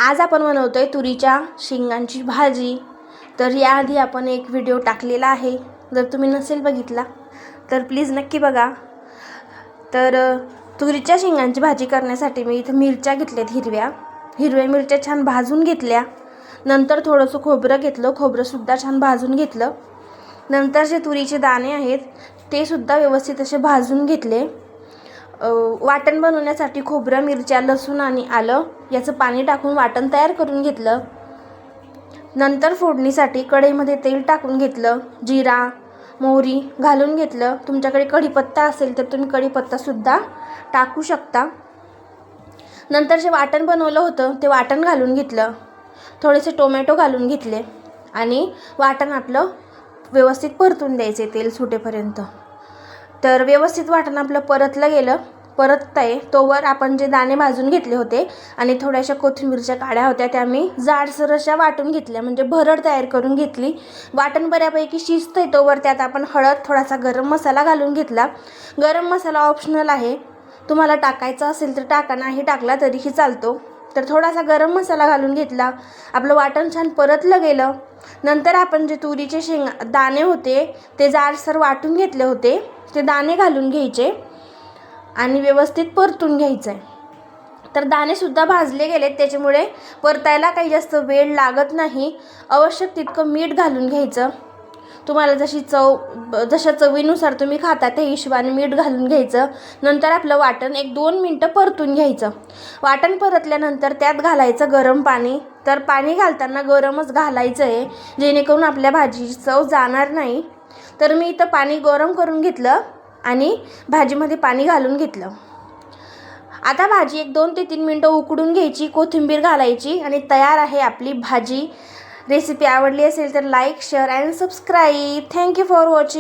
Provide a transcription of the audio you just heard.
आज आपण बनवतोय तुरीच्या शेंगांची भाजी। तर याआधी आपण एक व्हिडिओ टाकलेला आहे, जर तुम्ही नसेल बघितला तर प्लीज नक्की बघा। तर तुरीच्या शेंगांची भाजी करण्यासाठी मी इथे मिरच्या घेतल्यात, हिरव्या मिरच्या छान भाजून घेतल्या। नंतर थोडंसं खोबरं घेतलं, खोबरं सुद्धा छान भाजून घेतलं। नंतर जे तुरीचे दाणे आहेत ते सुद्धा व्यवस्थित असे भाजून घेतले। वाटण बनवण्यासाठी खोबरं, मिरच्या, लसूण आणि आलं याचं पाणी टाकून वाटण तयार करून घेतलं। नंतर फोडणीसाठी कढईमध्ये तेल टाकून घेतलं, जिरा मोहरी घालून घेतलं। तुमच्याकडे कढीपत्ता असेल तर तुम्ही कढीपत्ता सुद्धा टाकू शकता। नंतर जे वाटण बनवलं होतं ते वाटण घालून घेतलं, थोडेसे टोमॅटो घालून घेतले आणि वाटण आपलं व्यवस्थित परतून द्यायचे तेल सुटेपर्यंत। तर व्यवस्थित वाटण आपलं परतलं गेलं, परततंय तोवर आपण जे दाणे भाजून घेतले होते आणि थोड्याशा कोथिंबीरच्या काड्या होत्या त्या मी जाडसर अशा वाटून घेतल्या, म्हणजे भरड तयार करून घेतली। वाटण बऱ्यापैकी शिजतंय तोवर त्यात आपण हळद, थोडासा गरम मसाला घालून घेतला। गरम मसाला ऑप्शनल आहे, तुम्हाला टाकायचा असेल तर टाका, नाही टाकला तरीही चालतो। तर थोडासा गरम मसाला घालून घेतला, आपलं वाटण छान परतलं गेलं। नंतर आपण जे तुरीचे दाणे होते ते जाडसर वाटून घेतले होते ते दाणे घालून घ्यायचे आणि व्यवस्थित परतून घ्यायचं आहे। तर दाणे सुद्धा भाजले गेलेत, त्याच्यामुळे परतायला काही जास्त वेळ लागत नाही। आवश्यक तितकं मीठ घालून घ्यायचं, तुम्हाला जशा चवीनुसार तुम्ही खाता त्या हिशोबाने मीठ घालून घ्यायचं। नंतर आपलं वाटण 1-2 मिनटं परतून घ्यायचं। वाटण परतल्यानंतर त्यात घालायचं गरम पाणी। तर पाणी घालताना गरमच घालायचं आहे, जेणेकरून आपल्या भाजीची चव जाणार नाही। तर मी इथं पाणी गरम करून घेतलं आणि भाजीमध्ये पाणी घालून घेतलं। आता भाजी 1-2 ते 3 मिनटं उकडून घ्यायची, कोथिंबीर घालायची आणि तयार आहे आपली भाजी। रेसिपी आवडली असेल तर like, share and subscribe. Thank you for watching.